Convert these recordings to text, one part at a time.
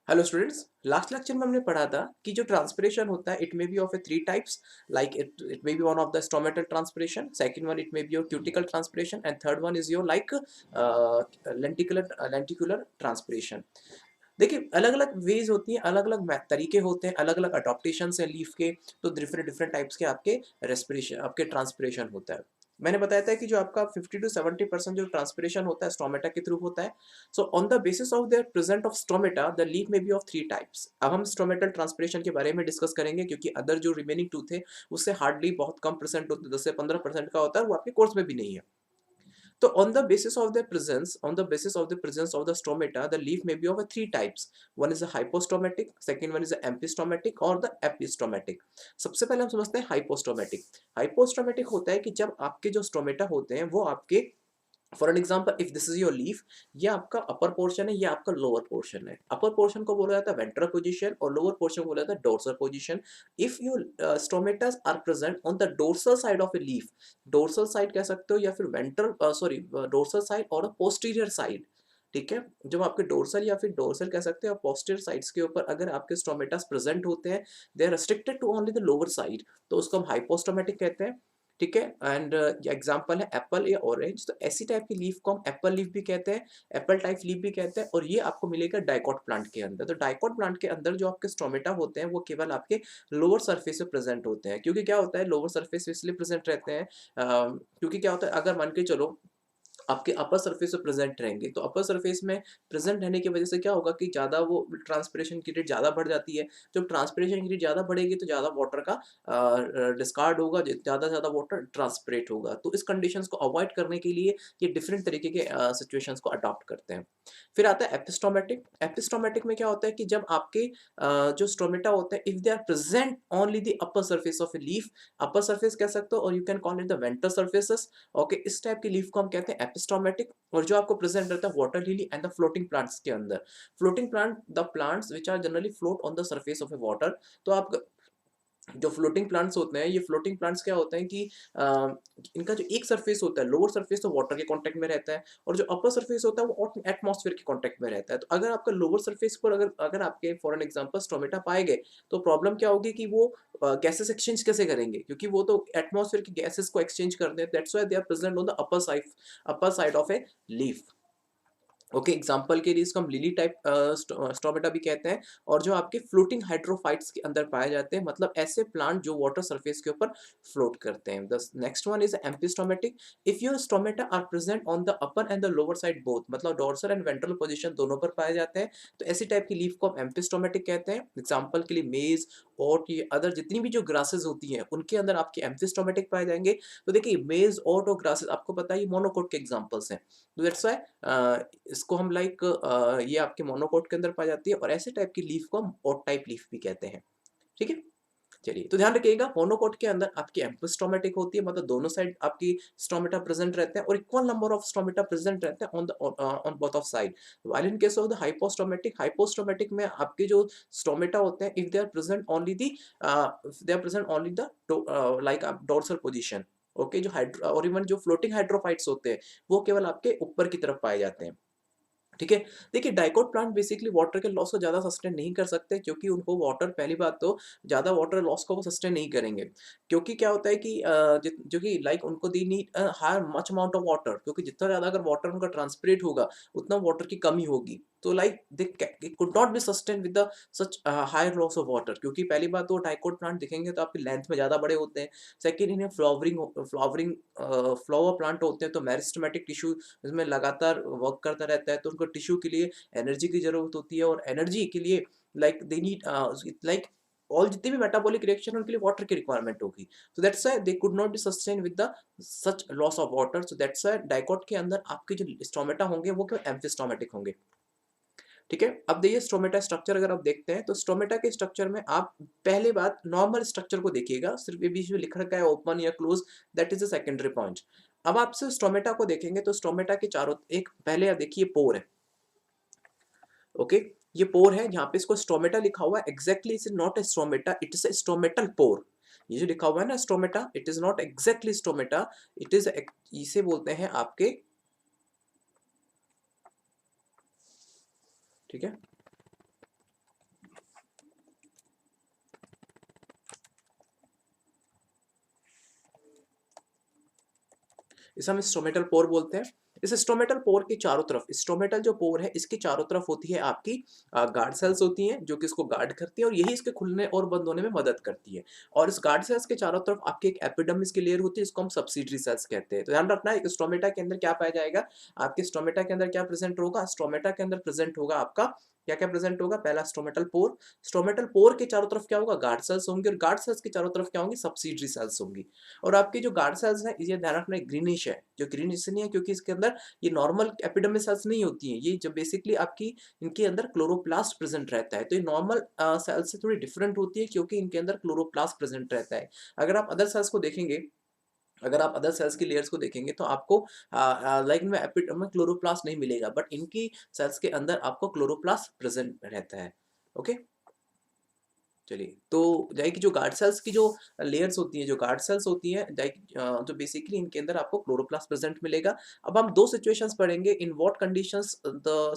Hello students, last lecture में हमने पढ़ा था कि जो ट्रांसपिरेशन होता है it may be of A three types. Like it may be one of the stomatal transpiration, second one it may be your cuticle transpiration and third one is your like lenticular transpiration. देखिए, अलग अलग veg होती हैं, अलग अलग तरीके होते हैं, अलग अलग अडॉप्टेशन है लीफ के। तो डिफरेंट डिफरेंट टाइप्स के आपके रेस्पिरेशन, आपके ट्रांसपिरेशन होता है। मैंने बताया था कि जो आपका 50 to 70% जो ट्रांसपिरेशन होता है स्टोमेटा के थ्रू होता है। So on the basis of their present of stomata the leaf में बी ऑफ थ्री टाइप्स। अब हम स्टोमेटल ट्रांसपिरेशन के बारे में डिस्कस करेंगे, क्योंकि अदर जो रिमेनिंग टू थे उससे हार्डली बहुत कम परसेंट होते, 10 से 15% का होता है, वो आपके कोर्स में भी नहीं है। So on the basis of the presence of the stomata, the leaf may be of a three types. One is a hypostomatic, second one is a epistomatic और the epistomatic. सबसे पहले हम समझते हैं हाइपोस्टोमेटिक। हाइपोस्टोमेटिक होता है कि जब आपके जो स्टोमेटा होते हैं वो आपके, for an example if this is your leaf, ये आपका अपर पोर्शन है, ये आपका लोअर पोर्शन है। अपर पोर्शन को बोला जाता है वेंट्रल पोजीशन और लोअर पोर्शन को बोला जाता है dorsal position. If your stomatas are present on the dorsal side of a leaf, dorsal side कह सकते हो या फिर वेंट्रल सॉरी डोर्सल साइड और पोस्टीरियर साइड। ठीक है, जब आपके डोर्सल या फिर डोर्सल कह सकते हैं पोस्टीरियर साइड्स के ऊपर अगर आपके स्टोमेटास प्रेजेंट होते हैं, they are restricted to only the lower side, तो उसको हम हाइपोस्टोमेटिक कहते हैं। ठीक है, एंड एग्जाम्पल है एप्पल या ऑरेंज, तो ऐसी टाइप की लीफ को हम एप्पल लीफ भी कहते हैं, एप्पल टाइप लीफ भी कहते हैं, और ये आपको मिलेगा डाइकॉट प्लांट के अंदर। तो डाइकॉट प्लांट के अंदर जो आपके स्टोमेटा होते हैं वो केवल आपके लोअर सरफेस पे प्रेजेंट होते हैं। क्योंकि क्या होता है, लोअर सरफेस इसलिए प्रेजेंट रहते हैं क्योंकि क्या होता है, अगर मान के चलो आपके अपर सरफेस पे प्रेजेंट रहेंगे, तो अपर सरफेस में प्रेजेंट रहने की वजह से क्या होगा कि ज़्यादा वो ट्रांसपिरेशन की रेट ज़्यादा बढ़ जाती है। जब ट्रांसपिरेशन की रेट ज़्यादा बढ़ेगी तो ज़्यादा वाटर का डिस्कार्ड होगा, ज़्यादा से ज़्यादा वाटर ट्रांसपिरेट होगा। तो इस कंडीशंस को अवॉइड करने के लिए ये डिफरेंट तरीके के सिचुएशंस को अडॉप्ट करते हैं। फिर आता है एपिस्टोमेटिक। एपिस्टोमेटिक में क्या होता है कि जब आपके जो स्टोमेटा होते हैं if they are present only the upper surface of a leaf, upper surface कह सकते हो और you can call it the ventral surfaces. Okay, इस टाइप की लीफ को हम कहते हैं एपिस्टोमेटिक। और जो आपको प्रेजेंट रहता है water lily and the floating plants के अंदर। Floating plant, the plants which are generally float on the surface of a water. तो आप जो फ्लोटिंग प्लांट्स होते हैं, ये फ्लोटिंग प्लांट्स क्या होते हैं कि इनका जो एक सरफेस होता है, लोअर सरफेस तो वाटर के कांटेक्ट में रहता है, और जो अपर सरफेस होता है वो एटमॉस्फेयर के कांटेक्ट में रहता है। तो अगर आपका लोअर सरफेस पर अगर अगर आपके फॉर एन एग्जांपल स्टोमेटा पाए गए, तो प्रॉब्लम क्या होगी कि वो गैसेस एक्सचेंज कैसे करेंगे, क्योंकि वो तो एटमॉस्फेयर की गैसेस को एक्सचेंज करते हैं। That's why they are present on the upper side of a leaf. Okay, example के लिए इसको हम लिली टाइप स्टोमेटा भी कहते हैं। और जो आपके फ्लोटिंग हाइड्रोफाइट्स के अंदर पाए जाते हैं, मतलब ऐसे प्लांट जो वाटर सरफेस के ऊपर फ्लोट करते हैं। The next one is amphistomatic. If your stomata are present on the upper and the lower side both, मतलब डोर्सल एंड वेंट्रल पोजीशन दोनों पर पाए जाते हैं, तो ऐसी टाइप की लीफ को हम एम्पिस्टोमेटिक कहते हैं। एग्जाम्पल के लिए मेज और ये अदर जितनी भी जो ग्रासेस होती हैं उनके अंदर आपके एम्पिस्टोमेटिक पाए जाएंगे। तो देखिए, मेज ओट और ग्रासेस आपको पता है ये मोनोकोट के एग्जाम्पल्स हैं। तो दैट्स व्हाई इसको हम लाइक ये आपके मोनोकोट के अंदर पाई जाती है, और ऐसे टाइप की लीफ को हम ओट टाइप लीफ भी कहते हैं। ठीक है, चलिए तो ध्यान रखिएगा, मोनोकोट के अंदर आपकी एम्पिस्टोमेटिक होती है, मतलब दोनों साइड आपकी स्टोमेटा प्रेजेंट रहते हैं और equal number of stomata present रहते हैं on both of side. While in case of the hypostomatic, hypostomatic में आपके जो स्टोमेटा होते हैं if they are present only the they are present only the like dorsal position. Okay, जो hydro और even जो फ्लोटिंग हाइड्रोफाइट्स होते हैं वो केवल आपके ऊपर की तरफ पाए जाते हैं। ठीक है, देखिए डाइकोट प्लांट बेसिकली वाटर के लॉस को ज़्यादा सस्टेन नहीं कर सकते, क्योंकि उनको वाटर, पहली बात तो ज़्यादा वाटर लॉस को वो सस्टेन नहीं करेंगे। क्योंकि क्या होता है कि जो कि लाइक उनको the need higher much amount of water, क्योंकि जितना ज़्यादा अगर वाटर उनका ट्रांसपिरेट होगा उतना वाटर की कमी होगी। तो like they could not be sustain with the such higher loss of water, क्योंकि पहली बात तो डाइकोट प्लांट दिखेंगे तो आपकी लेंथ में ज़्यादा बड़े होते हैं। सेकेंड, इन्हें फ्लावरिंग फ्लावर प्लांट होते हैं, तो मेरिस्टेमेटिक टिश्यू इसमें लगातार वर्क करता रहता है, तो उनको टिश्यू के लिए एनर्जी की ज़रूरत होती है, और एनर्जी के लिए like they need like all जितने भी मेटाबॉलिक रिएक्शन उनके लिए वाटर की रिक्वायरमेंट होगी। So that's why they could not be sustain with the such loss of water. So that's why dicot के अंदर आपके जो स्टोमेटा होंगे वो क्यों एम्फिस्टोमेटिक होंगे। ठीक है, अब देखिए स्टोमेटा स्ट्रक्चर अगर आप देखते हैं तो स्टोमेटा के स्ट्रक्चर में आप पहले बात नॉर्मल स्ट्रक्चर को देखिएगा, सिर्फ ये बीच में लिख रखा है ओपन या close, that is a secondary point. अब आप सिर्फ स्टोमेटा को देखेंगे तो स्टोमेटा के चारों एक पहले आप देखिए पोर है। ओके, ये पोर है, यहाँ पे इसको स्टोमेटा लिखा हुआ है, exactly it is not a stomata, it is a stomatal pore. ये जो लिखा हुआ है ना stomata, it is not exactly stomata, it is, इसे बोलते हैं आपके, ठीक है, इसे हम स्टोमेटल पोर बोलते हैं। इस स्टोमेटल पोर के चारों तरफ, स्टोमेटल जो पोर है इसके चारों तरफ होती है आपकी गार्ड सेल्स होती हैं जो कि इसको गार्ड करती हैं और यही इसके खुलने और बंद होने में मदद करती है। और इस गार्ड सेल्स के चारों तरफ आपकी एक एपिडर्मिस की लेयर होती है जिसको हम सब्सिडरी सेल्स कहते हैं। तो ध्यान रखना एक स्टोमेटा के अंदर क्या पाया जाएगा, आपके स्टोमेटा के अंदर क्या प्रेजेंट होगा, स्टोमेटा के अंदर प्रेजेंट होगा आपका क्या क्या प्रेजेंट होगा, पहला स्टोमेटल पोर, स्टोमेटल पोर के चारों तरफ क्या होगा, गार्ड सेल्स होंगे और गार्ड सेल्स के चारों तरफ क्या होंगी, सब्सिडरी सेल्स होंगी। और आपकी जो गार्ड सेल्स है ये ध्यान रखना ग्रीनिश है, जो ग्रीनिश नहीं है क्योंकि इसके अंदर ये नॉर्मल एपिडर्मिस सेल्स नहीं होती हैं, ये जो बेसिकली आपकी इनके अंदर क्लोरोप्लास्ट प्रेजेंट रहता है। तो ये नॉर्मल सेल्स से थोड़ी डिफरेंट होती है क्योंकि इनके अंदर क्लोरोप्लास्ट प्रेजेंट रहता है। अगर आप अदर सेल्स को देखेंगे, अगर आप अदर सेल्स की लेयर्स को देखेंगे तो आपको लाइक में एपिडर्म में क्लोरोप्लास्ट नहीं मिलेगा, बट इनकी सेल्स के अंदर आपको क्लोरोप्लास्ट प्रेजेंट रहता है। ओके, चलिए तो जाए कि जो गार्ड सेल्स की जो लेयर्स होती हैं, जो गार्ड सेल्स होती हैं जो बेसिकली इनके अंदर आपको क्लोरोप्लास्ट प्रेजेंट मिलेगा। अब हम दो सिचुएशंस पढ़ेंगे, in what conditions the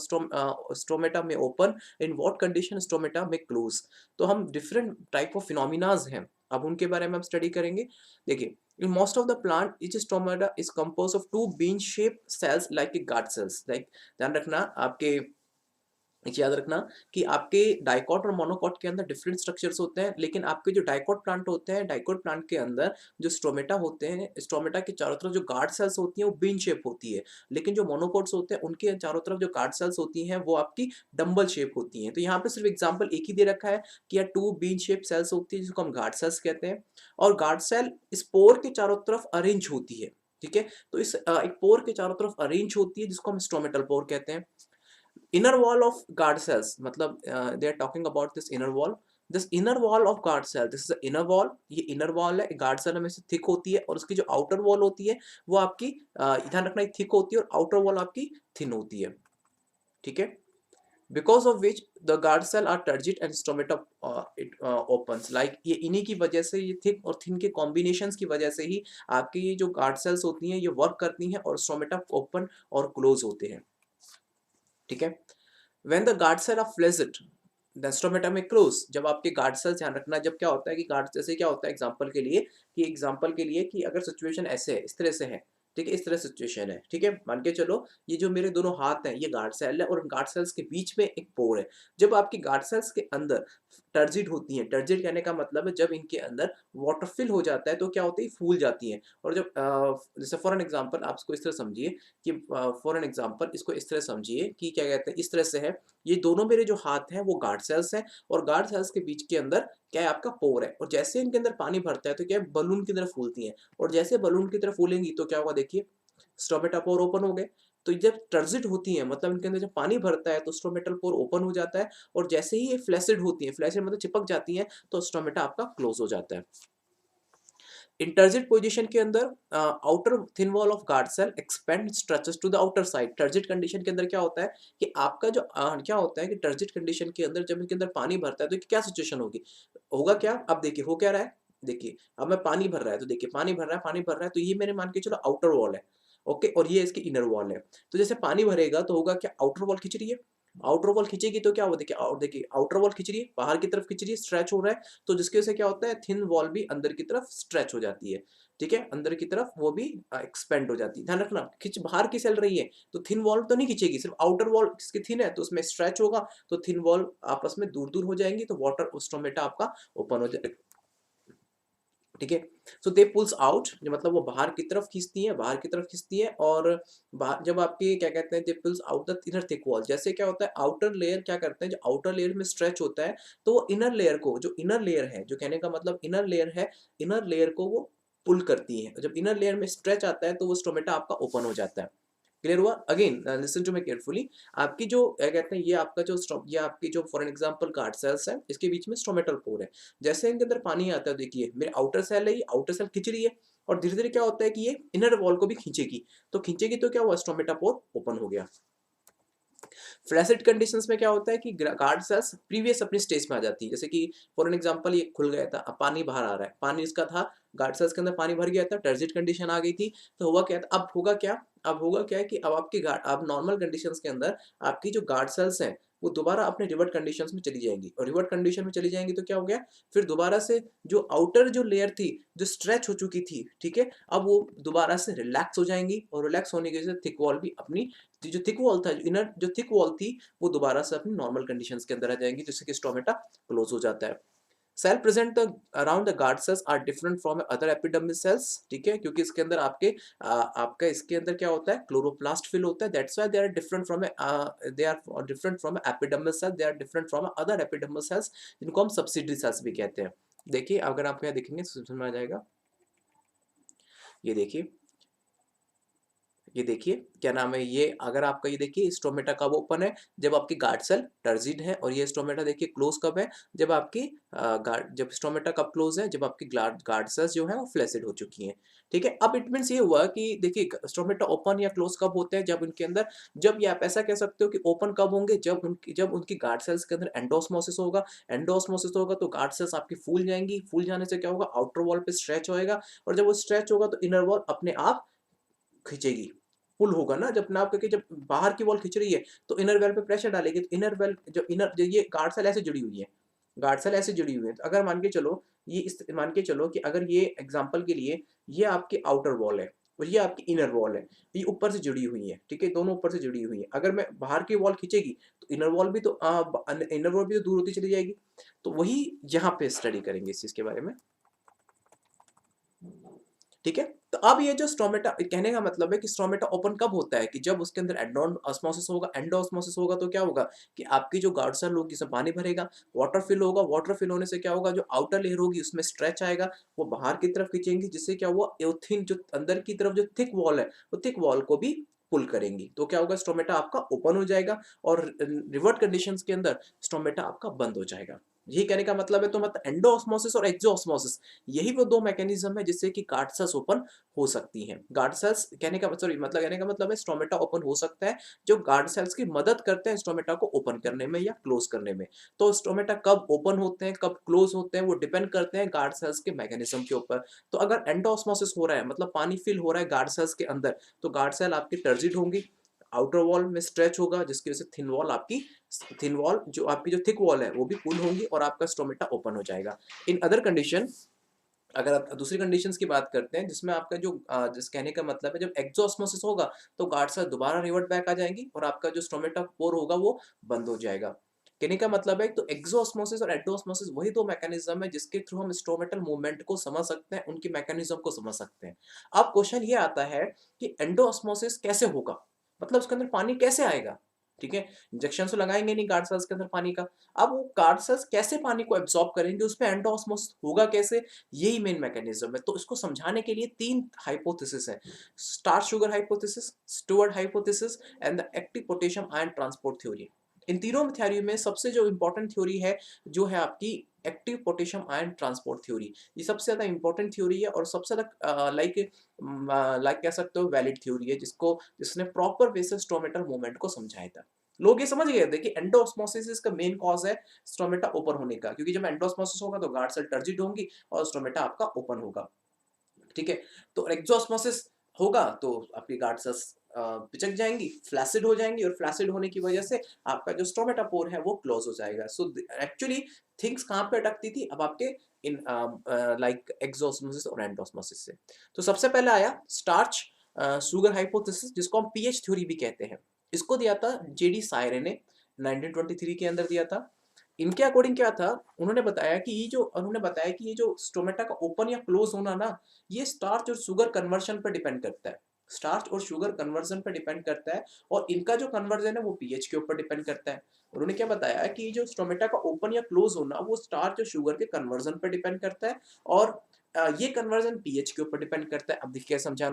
stomata में open, in what condition stomata में क्लोज। तो हम डिफरेंट टाइप ऑफ फिनोमिनाज हैं, अब उनके बारे में हम स्टडी करेंगे। देखिए, in most of the plant each stomata is composed of two bean shaped cells like a guard cells, like ध्यान रखना आपके एक याद रखना कि आपके डाइकॉट और मोनोकॉट के अंदर डिफरेंट स्ट्रक्चर्स होते हैं, लेकिन आपके जो डाइकॉट प्लांट होते हैं, डाइकॉट प्लांट के अंदर जो स्टोमेटा होते हैं, स्टोमेटा के चारों तरफ जो गार्ड सेल्स होती हैं वो बीन शेप होती है, लेकिन जो मोनोकॉट्स होते हैं उनके चारों तरफ जो गार्ड सेल्स होती हैं वो आपकी डम्बल शेप होती हैं। तो यहाँ पे सिर्फ एग्जाम्पल एक ही दे रखा है कि यार टू बीन शेप सेल्स होती है जिसको हम गार्ड सेल्स कहते हैं, और गार्ड सेल स्पोर के चारों तरफ अरेंज होती है। ठीक है, तो इस एक पोर के चारों तरफ अरेंज होती है जिसको हम स्टोमेटल पोर कहते हैं। inner wall of guard cells मतलब they are talking about this inner wall, this inner wall of guard cell, this is the inner wall, ये inner wall है guard cell में से थिक होती है, और उसकी जो outer wall होती है वो आपकी ध्यान रखना थिक होती है और outer wall आपकी थिन होती है। ठीक है, because of which the guard cell are turgid and stomata it opens, like ये इन्हीं की वजह से, ये थिक और थिन के कॉम्बिनेशंस की वजह से ही आपकी ये जो गार्ड सेल्स होती हैं ये वर्क करती हैं और स्टोमेटा ओपन और क्लोज होते हैं। ठीक है, when the guard cell are flaccid the stomata में क्लोज, जब आपके गार्ड सेल्स, ध्यान रखना जब क्या होता है कि गार्ड, जैसे क्या होता है एग्जांपल के लिए कि अगर सिचुएशन ऐसे है, इस तरह से है, ठीक है, इस तरह सिचुएशन है, ठीक है, मान के चलो ये जो मेरे दोनों हाथ हैं ये गार्ड सेल है और गार्ड सेल्स के बीच में एक पोर है। जब आपकी गार्ड सेल्स के अंदर टर्जिड होती हैं, टर्जिड कहने का मतलब है जब इनके अंदर वाटर फिल हो जाता है तो क्या होती है, फूल जाती है। और जब जैसे फॉर एन एग्जांपल आप इसको इस तरह समझिए कि फॉर एन एग्जांपल इसको इस तरह समझिए कि क्या कहते हैं, इस तरह से है, ये दोनों मेरे जो हाथ हैं वो गार्ड सेल्स हैं और गार्ड सेल्स के बीच के अंदर क्या है, आपका पोर है, और जैसे इनके अंदर पानी भरता है तो क्या है, बलून की तरह फूलती हैं, और जैसे बलून की तरह फूलेंगी तो क्या होगा, देखिए स्टोमेटा पोर ओपन हो गए। तो जब टर्जिड होती है मतलब इनके अंदर जब पानी भरता है तो स्टोमेटल पोर ओपन हो जाता है, और जैसे ही ये फ्लैसिड होती है, फ्लैसिड मतलब चिपक जाती है, तो स्टोमेटा आपका क्लोज हो जाता है। इन टर्जिड पोजीशन के अंदर outer thin wall of guard cell expand stretches to the outer side. Turgid condition के अंदर क्या होता है कि आपका जो क्या होता है कि टर्जिड कंडीशन के अंदर जब इनके अंदर पानी भरता है तो क्या सिचुएशन होगी, होगा क्या, अब देखिए हो क्या रहा है, देखिए अब मैं पानी भर रहा है तो देखिए पानी भर रहा है, पानी भर रहा है, तो ये मेरे मान के चलो आउटर वॉल है, ओके, और ये इसकी इनर वॉल है। तो जैसे पानी भरेगा तो होगा क्या, आउटर वॉल खिंच रही है, आउटर वॉल खींचेगी तो क्या होगा, देखिए और देखिए आउटर वॉल खींच रही है, बाहर की तरफ खींच रही है, स्ट्रेच हो रहा है, तो जिसकी वजह से क्या होता है, थिन वॉल भी अंदर की तरफ स्ट्रेच हो जाती है। ठीक है, अंदर की तरफ वो भी एक्सपेंड हो जाती है। ध्यान रखना खिंच बाहर की चल रही है तो थिन वॉल तो नहीं खींचेगी, सिर्फ आउटर वॉल जिसकी थिन है तो उसमें स्ट्रेच होगा, तो थिन वॉल आपस में दूर दूर हो जाएंगी, तो वाटर स्टोमेटा आपका ओपन हो जाएगा। ठीक है, सो दे पुल्स आउट, मतलब वो बाहर की तरफ खींचती है, बाहर की तरफ खींचती है, और जब आपकी क्या कहते हैं, they pulls out the inner thick wall, जैसे क्या होता है आउटर लेयर क्या करते हैं, जो आउटर लेयर में स्ट्रेच होता है तो वो इनर लेयर को, जो इनर लेयर है, जो कहने का मतलब इनर लेयर है, इनर लेयर को वो पुल करती है, जब इनर लेयर में स्ट्रेच आता है तो वो स्टोमेटा आपका ओपन हो जाता है। क्लियर हुआ, again listen to me carefully, आपकी जो क्या कहते हैं, ये आपका जो ये आपकी जो फॉर एग्जांपल गार्ड सेल्स है, इसके बीच में स्टोमेटल पोर है, जैसे इनके अंदर पानी आता है, देखिए मेरे आउटर सेल है, ये आउटर सेल खींच रही है, और धीरे धीरे क्या होता है कि ये इनर वॉल को भी खींचेगी, तो खींचेगी तो क्या हुआ, स्टोमेटा पोर ओपन हो गया। फ्लैसिड कंडीशंस में क्या होता है कि गार्ड सेल्स प्रीवियस अपनी स्टेज में आ जाती है, जैसे कि फॉर एन एग्जांपल ये खुल गया था, अब पानी बाहर आ रहा है, पानी इसका था, गार्ड सेल्स के अंदर पानी भर गया था, टर्जिड कंडीशन आ गई थी, तो हुआ क्या था, अब होगा क्या है कि अब आपकी गार्ड, अब नॉर्मल कंडीशंस के अंदर आपकी जो गार्ड सेल्स हैं वो दोबारा अपने रिवर्ट कंडीशंस में चली जाएँगी और रिवर्ट कंडीशन में चली जाएँगी तो क्या हो गया, फिर दोबारा से जो आउटर जो लेयर थी, जो स्ट्रेच हो चुकी थी, ठीक है? अब वो दोबारा से रिलैक्स हो जाएँगी और रिलैक्स होने की वजह से थिक वॉल भी अपनी जो थिक वॉल था, इनर जो थिक वॉल थी, वो दोबारा से अपनी नॉर्मल कंडीशंस के अंदर आ जाएँगी, जिससे कि स्टोमेटा क्लोज़ हो जाता है। Cell present the around the guard cells are different from other epidermis cells, ठीक है? क्योंकि इसके अंदर आपका इसके अंदर क्या होता है, क्लोरोप्लास्ट फिल होता है, that's why they are different from they are different from epidermis cell, they are different from other epidermis cells, जिनको हम सब्सिडरी सेल्स भी कहते हैं। देखिए, अगर आप यहाँ देखेंगे तो समझ में आ जाएगा। ये देखिए, ये देखिए, क्या नाम है ये, अगर आपका ये देखिए स्टोमेटा कब ओपन है, जब आपकी गार्ड सेल टर्जिड है, और ये स्टोमेटा देखिए क्लोज कब है, जब आपकी गार्ड जब स्टोमेटा कब क्लोज है, जब आपकी गार्ड गार्ड सेल्स जो है वो फ्लैसिड हो चुकी हैं। ठीक है, अब इट मीन्स ये हुआ कि देखिए स्टोमेटा ओपन या क्लोज कब होते हैं, जब उनके अंदर, जब ये आप ऐसा कह सकते हो कि ओपन कब होंगे, जब उनकी गार्ड सेल्स के अंदर एंडोस्मोसिस होगा। एंडोस्मोसिस होगा तो गार्ड सेल्स आपकी फूल जाएंगी, फूल जाने से क्या होगा, आउटर वॉल पे स्ट्रेच होएगा, और जब वो स्ट्रेच होगा तो इनर वॉल अपने आप खींचेगी, पुल होगा ना, जब नाप करके जब बाहर की वॉल खींच रही है, तो इनर वेल पे प्रेशर डालेगी, तो इनर वेल जो ये गार्ड सेल ऐसे जुड़ी हुई है, गार्ड सेल ऐसे जुड़ी हुई है। तो अगर मान के चलो कि अगर ये एग्जांपल के लिए ये आपकी आउटर वॉल है और ये आपकी इनर वॉल है, ये ऊपर से जुड़ी हुई है, ठीक है, दोनों ऊपर से जुड़ी हुई है। अगर मैं बाहर की वॉल खींचेगी तो इनर वॉल भी तो दूर होती चली जाएगी। तो वही यहाँ पे स्टडी करेंगे इस चीज के बारे में, ठीक है। तो अब ये जो स्ट्रोमेटा, कहने का मतलब है कि स्ट्रोमेटा ओपन कब होता है, कि जब उसके अंदर एंडोस्मोसिस होगा। एंडोस्मोसिस होगा तो क्या होगा कि आपकी जो गार्ड सेल होगी उसमें पानी भरेगा, वाटर फिल होगा, वाटर फिल होने से क्या होगा, जो आउटर लेयर होगी उसमें स्ट्रेच आएगा, वो बाहर की तरफ खींचेंगी, जिससे क्या हुआ, थिन जो अंदर की तरफ जो थिक वॉल है, वो थिक वॉल को भी पुल करेंगी, तो क्या होगा, स्ट्रोमेटा आपका ओपन हो जाएगा और रिवर्ट कंडीशंस के अंदर स्ट्रोमेटा आपका बंद हो जाएगा। यही कहने का मतलब है। तो मतलब एंडोऑस्मोसिस और एक्सोऑस्मोसिस, यही वो दो मैकेनिज्म है जिससे कि गार्ड सेल्स ओपन हो सकती हैं। गार्ड सेल्स कहने का मतलब है स्टोमेटा ओपन हो सकता है, जो गार्ड सेल्स की मदद करते हैं स्टोमेटा को ओपन करने में या क्लोज करने में। तो स्टोमेटा कब ओपन होते हैं, कब क्लोज होते हैं, वो डिपेंड करते हैं गार्ड सेल्स के मैकेनिज्म के ऊपर। तो अगर एंडोऑस्मोसिस हो रहा है, मतलब पानी फिल हो रहा है गार्ड सेल्स के अंदर, तो गार्ड सेल आपकी टर्जिड होंगी, आउटर वॉल में स्ट्रेच होगा, जिसकी वजह से थिन वॉल जो आपकी जो थिक वॉल है वो भी पुल होंगी और आपका स्टोमेटा ओपन हो जाएगा। इन अदर कंडीशन, अगर आप दूसरी कंडीशंस की बात करते हैं, जिसमें आपका जिस कहने का मतलब है, जब एक्सोऑस्मोसिस होगा तो गार्ड सेल दोबारा रिवर्ट बैक आ जाएंगी और आपका जो स्टोमेटा पोर होगा वो बंद हो जाएगा। कहने का मतलब है, तो एक्सोऑस्मोसिस और एंडोऑस्मोसिस वही दो मैकेनिज्म है जिसके थ्रू हम स्टोमेटल मूवमेंट को समझ सकते हैं, उनकी मैकेनिज्म को समझ सकते हैं। अब क्वेश्चन ये आता है कि एंडोऑस्मोसिस कैसे होगा, मतलब उसके अंदर पानी कैसे आएगा, ठीक है। इंजेक्शन तो लगाएंगे नहीं गार्ड सेल्स के अंदर पानी का, अब वो गार्ड सेल्स कैसे पानी को एब्जॉर्ब करेंगे, उसमें एंडोऑस्मोसिस होगा कैसे, यही मेन मैकेनिज्म है। तो इसको समझाने के लिए तीन हाइपोथेसिस है, starch sugar hypothesis, Steward hypothesis and the active potassium ion transport theory. इन तीनों थ्योरी में सबसे जो इंपॉर्टेंट थ्योरी है, जो है आपकी active potassium ion transport theory. ये सबसे ज्यादा इंपॉर्टेंट थ्योरी है और सबसे ज्यादा लाइक कह सकते हो वैलिड थ्योरी है, जिसने प्रॉपर वे से स्टोमेटल मूवमेंट को समझाया था। लोग ये समझ गए, देखिए एंडोऑस्मोसिस का मेन कॉज है स्टोमेटा ओपन होने का, क्योंकि जब एंडोऑस्मोसिस होगा तो गार्ड सेल टर्जिड होंगी और स्टोमेटा आपका ओपन होगा, ठीक है। तो एक्सोऑस्मोसिस होगा तो आपकी गार्ड सेल्स पिचक जाएंगी, फ्लैसिड हो जाएंगी, और फ्लैसिड होने की वजह से आपका जो स्टोमेटा पोर है वो क्लोज हो जाएगा। सो एक्चुअली थिंग्स कहाँ पे अटकती थी, अब आपके इन लाइक एक्सोऑस्मोसिस और एंडोऑस्मोसिस से। तो सबसे पहले आया स्टार्च शुगर हाइपोथेसिस, जिसको हम पीएच थ्योरी भी कहते हैं। इसको दिया था जेडी सायरे ने 1923 के अंदर दिया था। इनके अकॉर्डिंग क्या था, उन्होंने बताया कि ये जो स्टोमेटा का ओपन या क्लोज होना ना, ये स्टार्च और शुगर कन्वर्शन पर डिपेंड करता है। स्टार्च और शुगर कन्वर्जन पर डिपेंड करता है, और इनका जो कन्वर्जन है वो पीएच के ऊपर डिपेंड करता है। उन्होंने क्या बताया कि जो स्टोमेटा का ओपन या क्लोज होना वो स्टार्च और शुगर के कन्वर्जन पर डिपेंड करता है, और ये कन्वर्जन पीएच के ऊपर डिपेंड करता है। अब देखिए समझा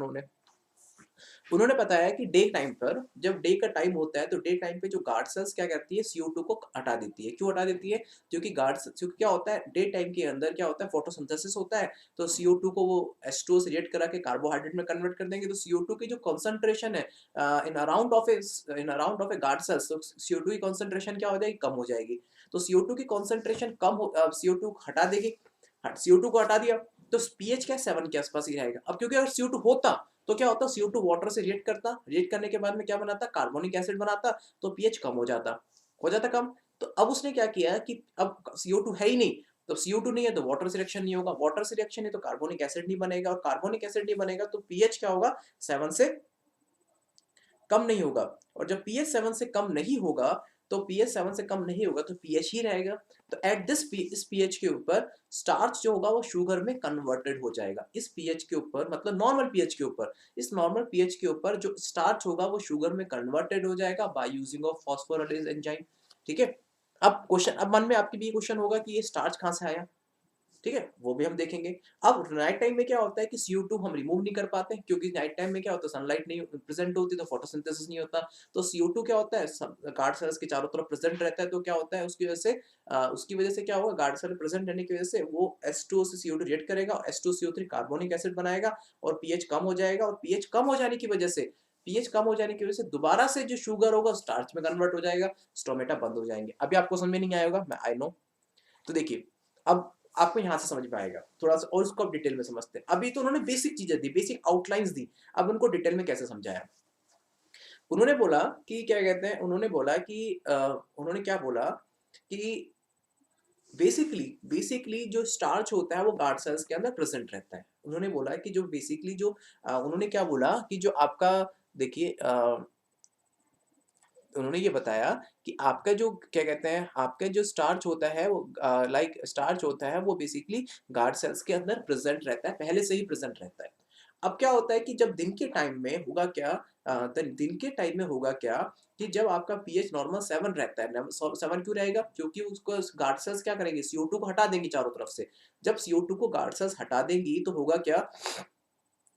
उन्होंने बताया कि डे टाइम पर, जब डे का टाइम होता है, तो डे टाइम पे जो गार्ड सेल्स क्या करती है, CO2 को हटा देती है। क्यों हटा देती है, क्योंकि क्या होता है डे टाइम के अंदर, क्या होता है फोटोसिंथेसिस होता है, तो CO2 को वो H2O से रिएक्ट करा के कार्बोहाइड्रेट में कन्वर्ट कर देंगे। तो CO2 की जो कंसंट्रेशन है in around of A guard cells, तो CO2 की कंसंट्रेशन क्या हो जाएगी, कम हो जाएगी। तो CO2 की कंसंट्रेशन CO2 हटा देगी, CO2 को हटा दिया तो पीएच क्या 7 के आसपास ही रहेगा। अब क्योंकि अगर CO2 होता तो क्या होता, CO2 वाटर से रिएक्ट करता, रिएक्ट करने के बाद में क्या बनाता, कार्बोनिक एसिड बनाता, तो पीएच कम हो जाता। हो जाता कम। तो अब उसने क्या किया कि अब CO2 है ही नहीं, तो CO2 नहीं है तो वाटर से रिएक्शन नहीं होगा, वाटर से रिएक्शन है तो कार्बोनिक एसिड नहीं बनेगा, और कार्बोनिक एसिड नहीं बनेगा तो पीएच क्या होगा, 7 से कम नहीं होगा। और जब पीएच 7 से कम नहीं होगा, तो पीएच 7 से कम नहीं होगा तो पीएच ही रहेगा। तो एट दिस इस पीएच के ऊपर स्टार्च जो होगा वो शुगर में कन्वर्टेड हो जाएगा। इस पीएच के ऊपर, मतलब नॉर्मल पीएच के ऊपर, इस नॉर्मल पीएच के ऊपर जो स्टार्च होगा वो शुगर में कन्वर्टेड हो जाएगा by using of phosphorylase enzyme. ठीक है। अब क्वेश्चन, अब मन में आपके भी क्वेश्चन होगा कि ये स्टार्च कहाँ से आया। ठीक है, वो भी हम देखेंगे। अब नाइट टाइम में क्या होता है कि CO2 हम रिमूव नहीं कर पाते, क्योंकि नाइट टाइम में क्या होता है, सनलाइट नहीं प्रेजेंट होती तो फोटोसिंथेसिस नहीं होता। तो CO2 क्या होता है, गार्ड सेल्स के चारों तरफ प्रेजेंट रहता है, तो क्या होता है उसकी वजह से क्या होगा, गार्ड सेल प्रेजेंट रहने की वजह से वो H2O से CO2 रिएक्ट करेगा और H2CO3 कार्बोनिक एसिड बनाएगा और पीएच कम हो जाएगा, और पीएच कम हो जाने की वजह से दोबारा से जो शुगर होगा स्टार्च में कन्वर्ट हो जाएगा, स्टोमेटा बंद हो जाएंगे। अभी आपको समझ में नहीं आया होगा, मैं आई नो। तो देखिए, अब आपको यहाँ से समझ में आएगा थोड़ा सा, और उसको अब डिटेल में समझते हैं। अभी तो उन्होंने बेसिक चीजें दी, बेसिक आउटलाइंस दी, अब उनको डिटेल में कैसे समझाया। उन्होंने बोला कि क्या कहते हैं, उन्होंने क्या बोला कि बेसिकली जो स्टार्च होता है वो गार्ड सेल्स के अंदर प्रेजेंट रहता है। उन्होंने बोला कि जो बेसिकली जो उन्होंने क्या बोला कि जो आपका, देखिए, उन्होंने ये बताया कि आपका जो क्या कहते हैं, आपका जो स्टार्च होता है वो स्टार्च होता है वो बेसिकली गार्ड सेल्स के अंदर प्रेजेंट रहता है, पहले से ही प्रेजेंट रहता है। अब क्या होता है कि जब दिन के टाइम में होगा क्या, दिन के टाइम में होगा क्या कि जब आपका पीएच नॉर्मल 7 रहता है, 7 क्यों रहेगा, क्योंकि उसको गार्ड सेल्स क्या करेंगे, CO2 को हटा देंगी चारों तरफ से। जब CO2 को गार्ड सेल्स हटा देंगी तो होगा क्या,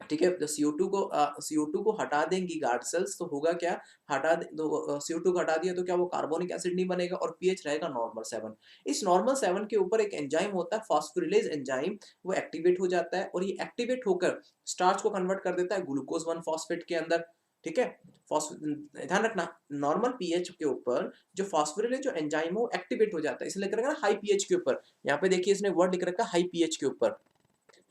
ठीक है, तो CO2 को हटा देंगी गार्ड सेल्स, तो होगा क्या, CO2 को हटा दिया तो क्या वो कार्बोनिक एसिड नहीं बनेगा और पीएच रहेगा नॉर्मल 7। इस नॉर्मल 7 के ऊपर एक एंजाइम होता है फॉस्फोरिलेज एंजाइम, वो एक्टिवेट हो जाता है और ये एक्टिवेट होकर स्टार्च को कन्वर्ट कर देता है ग्लूकोज 1 फॉस्फेट के अंदर। ठीक है, ध्यान रखना, नॉर्मल पीएच के ऊपर जो फॉस्फोरिलेज जो एंजाइम है वो एक्टिवेट हो जाता है, इसलिए लिख रखा है हाई पीएच के ऊपर। यहाँ पे देखिए इसने वर्ड लिख रखा है हाई पीएच के ऊपर।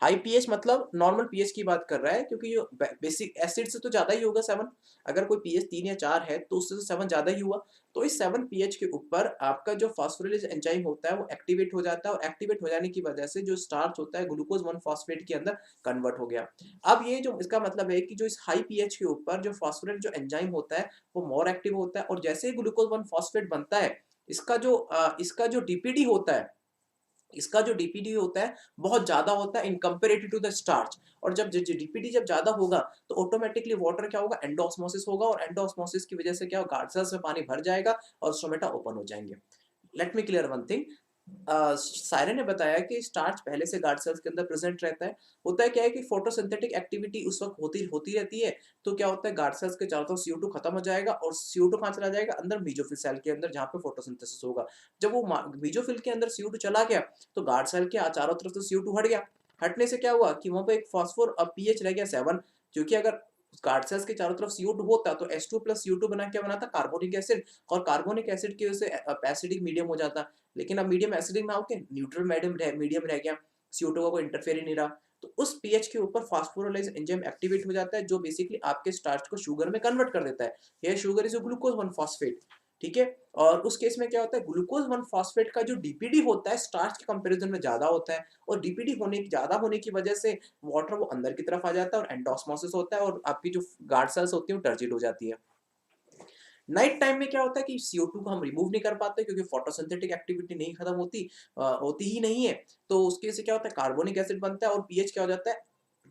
हाई पीएच मतलब नॉर्मल पीएच की बात कर रहा है, क्योंकि जो बेसिक एसिड से तो ज्यादा ही होगा 7। अगर कोई पीएच 3 या 4 है तो उससे तो 7 ज्यादा ही हुआ। तो इस 7 पीएच के ऊपर आपका जो फॉस्फोरिलेज एंजाइम होता है वो एक्टिवेट हो जाता है, और एक्टिवेट हो जाने की वजह से जो स्टार्च होता है ग्लूकोज 1 फॉस्फेट के अंदर कन्वर्ट हो गया। अब ये जो इसका मतलब है कि जो इस हाई पीएच के ऊपर जो फॉस्फोरिलेज जो एंजाइम होता है वो मोर एक्टिव होता है, और जैसे ही ग्लूकोज 1 फॉस्फेट बनता है, इसका जो डीपीडी होता है, इसका जो डीपीडी होता है बहुत ज्यादा होता है इन कंपेरेटिव टू द स्टार्च। और जब डीपीडी जब ज्यादा होगा तो ऑटोमेटिकली वाटर क्या होगा, एंडोस्मोसिस होगा, और एंडोस्मोसिस की वजह से क्या होगा, गार्ड सेल्स में पानी भर जाएगा और स्टोमेटा ओपन हो जाएंगे। Let me clear one thing. Siren ने बताया कि स्टार्च पहले से गार्ड सेल्स के अंदर प्रेजेंट रहता है। होता है क्या है कि फोटोसिंथेटिक एक्टिविटी उस वक्त होती होती रहती है, तो क्या होता है गार्ड सेल्स के चारों तरफ CO2 खत्म हो जाएगा, और CO2 कहाँ चला जाएगा, अंदर मेसोफिल सेल के अंदर जहाँ पे फोटोसिंथेसिस होगा। जब वो मेसोफिल के अंदर CO2 चला गया तो गार्ड सेल के चारों तरफ से CO2 हट गया। हटने से क्या हुआ कि वहां पे एक फॉस्फोर पीएच रह गया 7, क्योंकि अगर गार्ड सेल्स के चारों तरफ CO2 होता तो H2 प्लस CO2 बना क्या बनाता, कार्बोनिक एसिड, और कार्बोनिक एसिड की वजह से एसिडिक मीडियम हो जाता। लेकिन अब मीडियम एसिडिक ना होके न्यूट्रल मीडियम रह गया, CO2 का कोई इंटरफेयर ही नहीं रहा। तो उस पीएच के ऊपर फास्फोराइलेज एंजाइम एक्टिवेट हो जाता है, जो बेसिकली आपके स्टार्च को शुगर में कन्वर्ट कर देता है। ये शुगर इज ग्लूकोज 1 फॉस्फेट। ठीक है, और उस केस में क्या होता है, ग्लूकोज 1 फॉस्फेट का जो डीपीडी होता है स्टार्च के कंपैरिजन में ज्यादा होता है, और डीपीडी ज्यादा होने की वजह से वाटर वो अंदर की तरफ आ जाता है और एंडोस्मोसिस होता है, और आपकी जो गार्ड सेल्स होती है वो टर्जिड हो जाती है। नाइट टाइम में क्या होता है कि CO2 को हम रिमूव नहीं कर पाते, क्योंकि फोटोसिंथेटिक एक्टिविटी नहीं खत्म होती, होती ही नहीं है। तो उसके से क्या होता है, कार्बोनिक एसिड बनता है और पीएच क्या हो जाता है,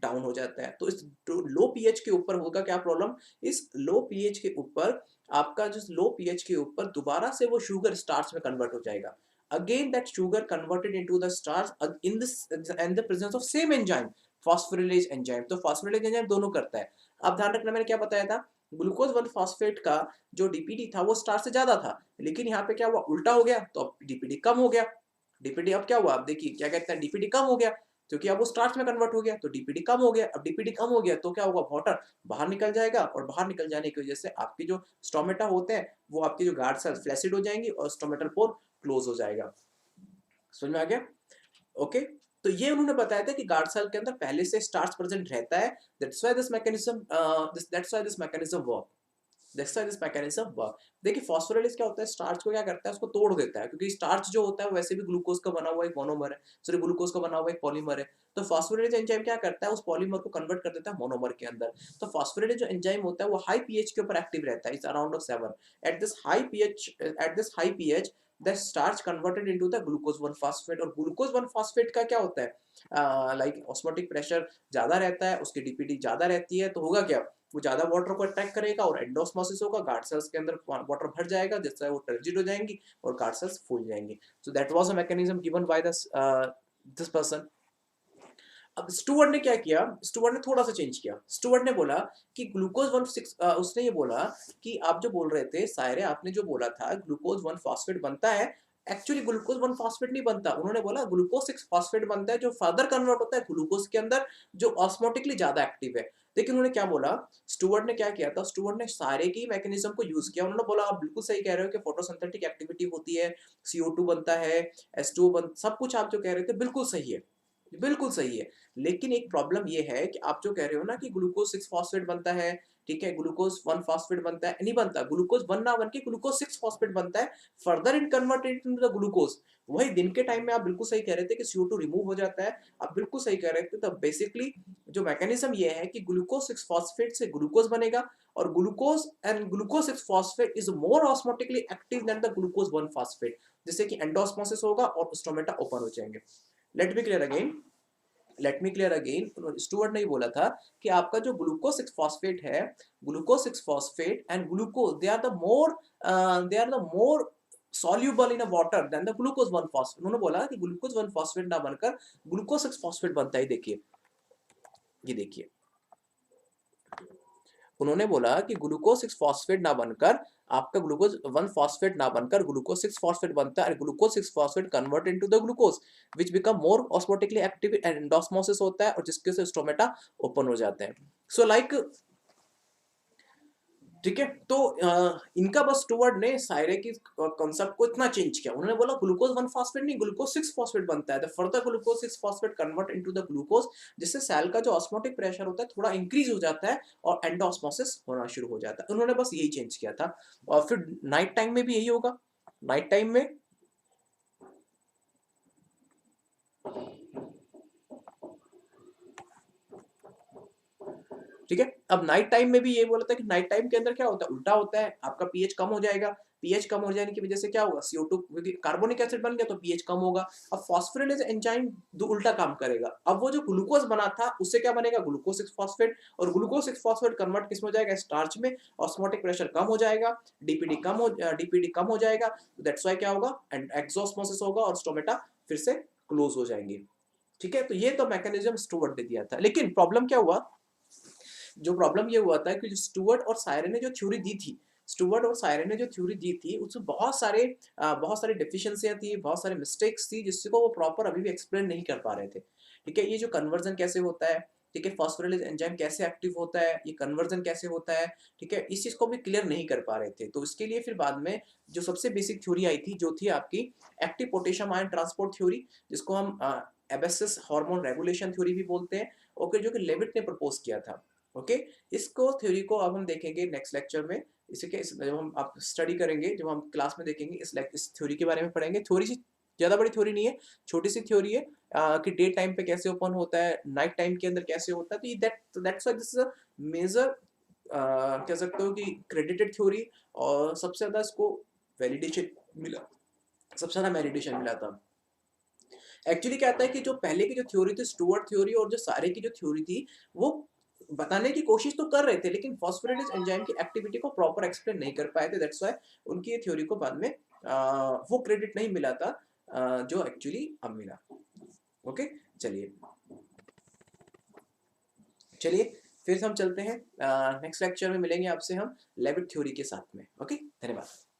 डाउन हो जाता है। तो इस लो पीएच के ऊपर होगा क्या प्रॉब्लम, इस लो पीएच के ऊपर आपका जो लो पीएच के ऊपर दोबारा से वो शुगर स्टार्च में कन्वर्ट हो जाएगा। Again that sugar converted into the starch in this in the presence of same enzyme, phosphorylase enzyme. तो फॉस्फोरिलेज एंजाइम दोनों करता है। अब ध्यान रखना, मैंने क्या बताया था, ग्लूकोज 1 फॉस्फेट का जो डीपीडी था वो स्टार्च से ज्यादा था, लेकिन यहाँ पे क्या हुआ, उल्टा हो गया, तो अब डीपीडी कम हो गया। डीपीडी अब क्या हुआ, अब देखिए क्या कहते हैं, डीपीडी कम हो गया, क्योंकि अब वो स्टार्च में कन्वर्ट हो गया, तो डीपीडी कम हो गया। अब डीपीडी कम हो गया तो क्या होगा, वाटर बाहर निकल जाएगा, और बाहर निकल जाने की वजह से आपकी जो स्टोमेटा होते हैं वो आपकी जो गार्ड सेल्स फ्लैसिड हो जाएंगी और स्टोमेटल पोर क्लोज हो जाएगा। समझ में आ गया? ओके। तो ये उन्होंने बताया था कि गार्ड सेल के अंदर पहले से स्टार्च प्रेजेंट रहता है, that's why this mechanism work. That's why this mechanism work. देखिए फॉस्फोराइलेज क्या होता है, स्टार्च को क्या करता है, उसको तोड़ देता है, क्योंकि स्टार्च जो होता है वो वैसे भी ग्लूकोज का बना हुआ एक मोनोमर है, सॉरी ग्लूकोज का बना हुआ एक पॉलीमर है। तो फॉस्फोराइलेज एंजाइम क्या करता है, उस पॉलीमर को कन्वर्ट कर देता है मोनोमर के अंदर। तो फॉस्फोराइलेज जो एंजाइम होता है वो हाई पीएच के ऊपर एक्टिव रहता है, it's around 7। At this high pH the starch converted into the glucose 1 phosphate. और ग्लूकोज 1 फॉस्फेट का क्या होता है, लाइक ऑस्मोटिक प्रेशर ज्यादा रहता है, उसकी डीपीटी ज्यादा रहती है, तो होगा क्या, वो ज्यादा वाटर को अट्रैक्ट करेगा और एंडोस्मोसिस होगा, गार्ड सेल्स के अंदर वाटर भर जाएगा, जिससे वो टर्जिड हो जाएंगी और गार्ड सेल्स फूल जाएंगे। So that was a mechanism given by this person. अब स्टुअर्ट ने क्या किया, स्टुअर्ट ने थोड़ा सा चेंज किया। स्टुअर्ट ने बोला कि ग्लूकोज 1 उसने ये बोला कि आप जो बोल रहे थे सायरे, आपने जो बोला था ग्लूकोज 1 फॉस्फेट बनता है, एक्चुअली ग्लूकोज 1 फॉस्फेट नहीं बनता। उन्होंने बोला ग्लूकोज 6 फॉस्फेट बनता है, जो फर्दर कन्वर्ट होता है ग्लूकोज के अंदर, जो ऑस्मोटिकली ज्यादा एक्टिव है। लेकिन उन्होंने क्या बोला, स्टुअर्ट ने क्या किया था, स्टुअर्ट ने सारे की मैकेनिज्म को यूज किया। उन्होंने बोला आप बिल्कुल सही कह रहे हो कि फोटोसिंथेटिक एक्टिविटी होती है, CO2 बनता है, S2 बन, सब कुछ आप जो कह रहे थे बिल्कुल सही है, बिल्कुल सही है। लेकिन एक प्रॉब्लम ये है कि आप जो कह रहे हो ना कि ग्लूकोज 6 फॉस्फेट बनता है, ठीक है, ग्लूकोज 1 फॉस्फेट बनता है, नहीं बनता, ग्लूकोज 1 ना बन के ग्लूकोज 6 फॉस्फेट बनता है, further in converted into the glucose. वही दिन के टाइम में आप बिल्कुल सही कह रहे थे कि CO2 रिमूव हो जाता है, आप बिल्कुल सही कह रहे थे। तो बेसिकली जो मैकेनिज्म ये है कि ग्लूकोज 6 फॉस्फेट से ग्लूकोज बनेगा, और glucose 6 phosphate is more osmotically active than the glucose 1 phosphate, जिससे कि एंडोस्मोसिस होगा और स्टोमेटा ओपन हो जाएंगे। Let me clear again, Stuart ने बोला था कि आपका जो ग्लूकोज 6 फॉस्फेट है, glucose 6 phosphate and glucose, they are the more soluble in a water than the glucose 1 phosphate। उन्होंने बोला कि ग्लूकोज 1 फॉस्फेट ना बनकर ग्लूकोज 6 फॉस्फेट बनता है। देखिए, ये देखिए, उन्होंने बोला कि ग्लूकोज 6 फॉस्फेट ना बनकर आपका ग्लूकोज 1 फॉस्फेट ना बनकर ग्लूकोज 6 फॉस्फेट बनता है, और glucose 6 phosphate convert into the glucose which become more osmotically active and endosmosis होता है, और जिसके से स्टोमेटा ओपन हो जाते हैं। सो लाइक, ठीक है, तो इनका बस स्टुअर्ट ने सायरे की कॉन्सेप्ट को इतना चेंज किया। उन्होंने बोला ग्लूकोज 1 फॉस्फेट नहीं, ग्लूकोज 6 फॉस्फेट बनता है, the further glucose 6 phosphate convert into the glucose, जिससे सेल का जो ऑस्मोटिक प्रेशर होता है थोड़ा इंक्रीज हो जाता है और एंडोस्मोसिस होना शुरू हो जाता है। उन्होंने बस यही चेंज किया था। और फिर नाइट टाइम में भी यही होगा, नाइट टाइम में, ठीक है। अब नाइट टाइम में भी ये बोला था कि नाइट टाइम के अंदर क्या होता है, उल्टा होता है, आपका पीएच कम हो जाएगा। पीएच कम हो जाने की वजह से क्या होगा, CO2, क्योंकि कार्बोनिक एसिड बन गया तो पीएच कम होगा। अब फॉस्फोराइलेज एंजाइम दो उल्टा काम करेगा। अब वो जो ग्लूकोज बना था उससे क्या बनेगा, ग्लूकोज 6 फॉस्फेट, और ग्लूकोज 6 फॉस्फेट कन्वर्ट किस में हो जाएगा, स्टार्च में। ऑस्मोटिक प्रेशर कम हो जाएगा, डीपीडी कम हो जाएगा, दैट्स व्हाई क्या होगा, एंड एक्सोस्मोसिस होगा और स्टोमेटा फिर से क्लोज हो जाएंगे। ठीक है, तो ये तो मैकेनिज्म स्टुअर्ट ने दिया था। लेकिन प्रॉब्लम क्या हुआ, जो प्रॉब्लम ये हुआ था कि जो स्टुअर्ट और सायरे ने जो थ्योरी दी थी, स्टुअर्ट और सायरे ने जो थ्योरी दी थी उसमें बहुत सारी डेफिशिएंसियां थी, बहुत सारे मिस्टेक्स थी, जिसको वो प्रॉपर अभी भी एक्सप्लेन नहीं कर पा रहे थे। ठीक है, ये जो कन्वर्जन कैसे होता है, ठीक है, फॉस्फोराइलेज एंजाइम कैसे एक्टिव होता है, ये कन्वर्जन कैसे होता है, ठीक है, इस चीज को भी क्लियर नहीं कर पा रहे थे। तो इसके लिए फिर बाद में जो सबसे बेसिक थ्योरी आई थी, जो थी आपकी active potassium ion transport theory, जिसको हम एबेसिस हार्मोन रेगुलेशन थ्योरी भी बोलते हैं, ओके, जो कि लेविट ने प्रपोज किया था। ओके, इसको थ्योरी को अब हम देखेंगे नेक्स्ट लेक्चर में। इसी के जब हम आप स्टडी करेंगे, जब हम क्लास में देखेंगे, इस थ्योरी के बारे में पढ़ेंगे। थ्योरी सी ज़्यादा बड़ी थ्योरी नहीं है, छोटी सी थ्योरी है, कि डे टाइम पे कैसे ओपन होता है, नाइट टाइम के अंदर कैसे होता है। तो ये that's why this is a major, कह सकते हो कि क्रेडिटेड थ्योरी, और सबसे ज़्यादा इसको वैलिडेशन मिला, सबसे ज़्यादा वैलिडेशन मिला था। एक्चुअली क्या होता है कि जो पहले की जो थ्योरी थी, स्टुअर्ट थ्योरी, और जो सारे की जो थ्योरी थी, वो बताने की कोशिश तो कर रहे थे, लेकिन फॉस्फोराइलेज एंजाइम की एक्टिविटी को प्रॉपर एक्सप्लेन नहीं कर पाए थे। दैट्स व्हाई उनकी ये थ्योरी को बाद में वो क्रेडिट नहीं मिला था, जो एक्चुअली अब मिला। ओके, चलिए चलिए, फिर हम चलते हैं, नेक्स्ट लेक्चर में मिलेंगे आपसे हम लेविट थ्योरी के साथ में। ओके, धन्यवाद।